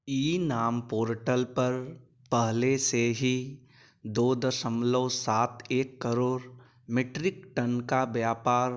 ई नाम पोर्टल पर पहले से ही 2.71 करोड़ मीट्रिक टन का व्यापार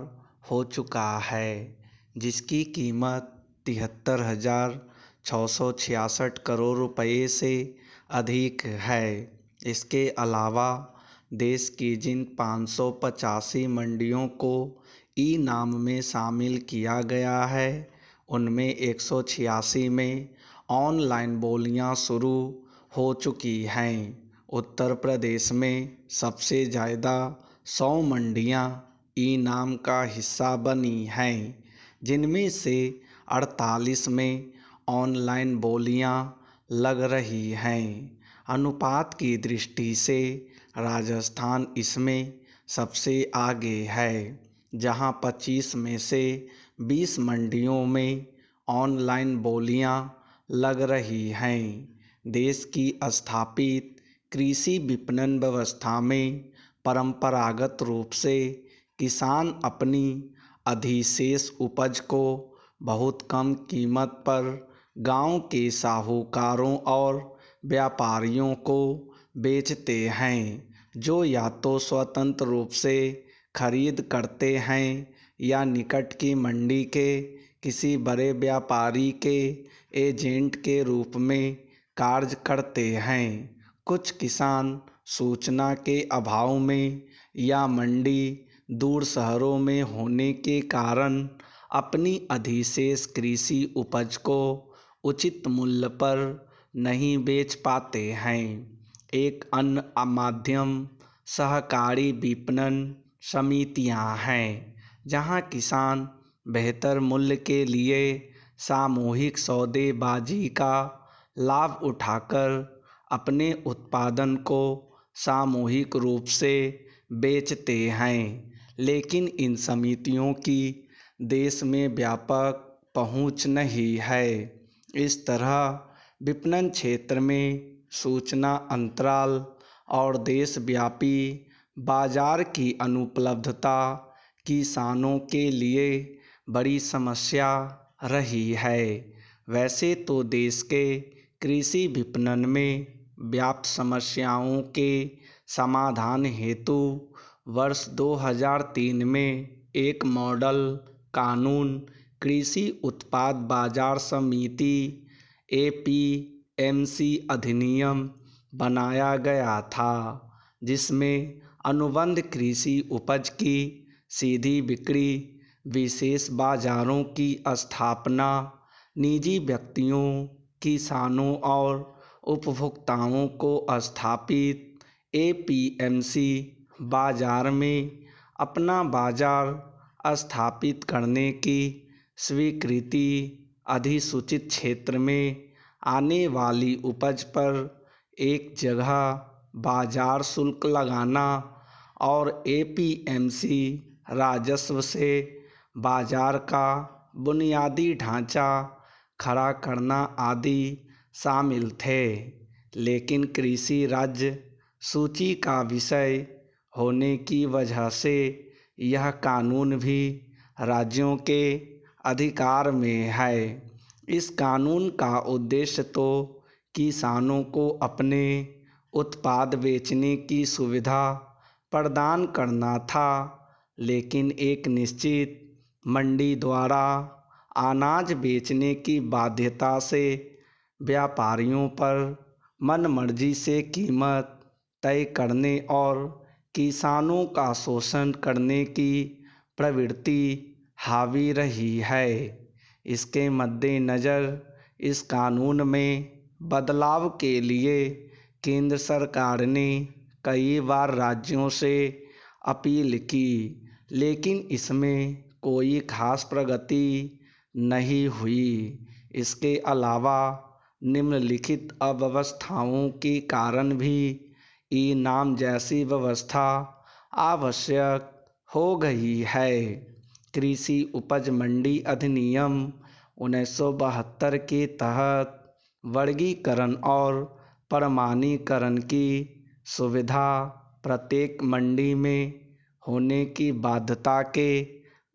हो चुका है, जिसकी कीमत 73,666 करोड़ रुपये से अधिक है। इसके अलावा देश की जिन 585 मंडियों को ई नाम में शामिल किया गया है, उनमें 186 में ऑनलाइन बोलियां शुरू हो चुकी हैं। उत्तर प्रदेश में सबसे ज़्यादा 100 मंडियां ई नाम का हिस्सा बनी हैं, जिनमें से 48 में ऑनलाइन बोलियां लग रही हैं। अनुपात की दृष्टि से राजस्थान इसमें सबसे आगे है, जहां 25 में से 20 मंडियों में ऑनलाइन बोलियां लग रही हैं। देश की स्थापित कृषि विपणन व्यवस्था में परंपरागत रूप से किसान अपनी अधिशेष उपज को बहुत कम कीमत पर गांव के साहूकारों और व्यापारियों को बेचते हैं, जो या तो स्वतंत्र रूप से खरीद करते हैं या निकट की मंडी के किसी बड़े व्यापारी के एजेंट के रूप में कार्य करते हैं। कुछ किसान सूचना के अभाव में या मंडी दूर शहरों में होने के कारण अपनी अधिशेष कृषि उपज को उचित मूल्य पर नहीं बेच पाते हैं। एक अन्य माध्यम सहकारी विपणन समितियां हैं, जहां किसान बेहतर मूल्य के लिए सामूहिक सौदेबाजी का लाभ उठाकर अपने उत्पादन को सामूहिक रूप से बेचते हैं, लेकिन इन समितियों की देश में व्यापक पहुंच नहीं है। इस तरह विपणन क्षेत्र में सूचना अंतराल और देशव्यापी बाजार की अनुपलब्धता किसानों के लिए बड़ी समस्या रही है। वैसे तो देश के कृषि विपणन में व्याप्त समस्याओं के समाधान हेतु वर्ष 2003 में एक मॉडल कानून कृषि उत्पाद बाजार समिति APMC अधिनियम बनाया गया था, जिसमें अनुबंध कृषि उपज की सीधी बिक्री, विशेष बाजारों की स्थापना, निजी व्यक्तियों, किसानों और उपभोक्ताओं को स्थापित APMC बाजार में अपना बाजार स्थापित करने की स्वीकृति, अधिसूचित क्षेत्र में आने वाली उपज पर एक जगह बाजार शुल्क लगाना और APMC राजस्व से बाजार का बुनियादी ढांचा खड़ा करना आदि शामिल थे। लेकिन कृषि राज्य सूची का विषय होने की वजह से यह कानून भी राज्यों के अधिकार में है। इस कानून का उद्देश्य तो किसानों को अपने उत्पाद बेचने की सुविधा प्रदान करना था, लेकिन एक निश्चित मंडी द्वारा अनाज बेचने की बाध्यता से व्यापारियों पर मनमर्जी से कीमत तय करने और किसानों का शोषण करने की प्रवृत्ति हावी रही है। इसके मद्देनज़र इस कानून में बदलाव के लिए केंद्र सरकार ने कई बार राज्यों से अपील की, लेकिन इसमें कोई खास प्रगति नहीं हुई। इसके अलावा निम्नलिखित अव्यवस्थाओं के कारण भी ई नाम जैसी व्यवस्था आवश्यक हो गई है। कृषि उपज मंडी अधिनियम 1972 के तहत वर्गीकरण और प्रमाणीकरण की सुविधा प्रत्येक मंडी में होने की बाध्यता के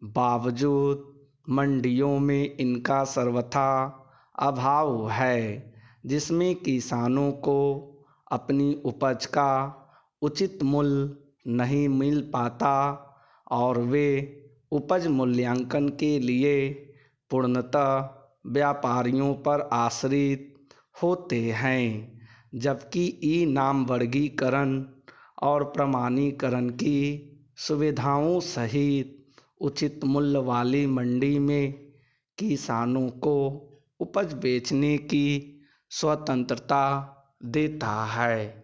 बावजूद मंडियों में इनका सर्वथा अभाव है। जिसमें किसानों को अपनी उपज का उचित मूल्य नहीं मिल पाता और वे उपज मूल्यांकन के लिए पूर्णतः व्यापारियों पर आश्रित होते हैं, जबकि ई नाम वर्गीकरण और प्रमाणीकरण की सुविधाओं सहित उचित मूल्य वाली मंडी में किसानों को उपज बेचने की स्वतंत्रता देता है।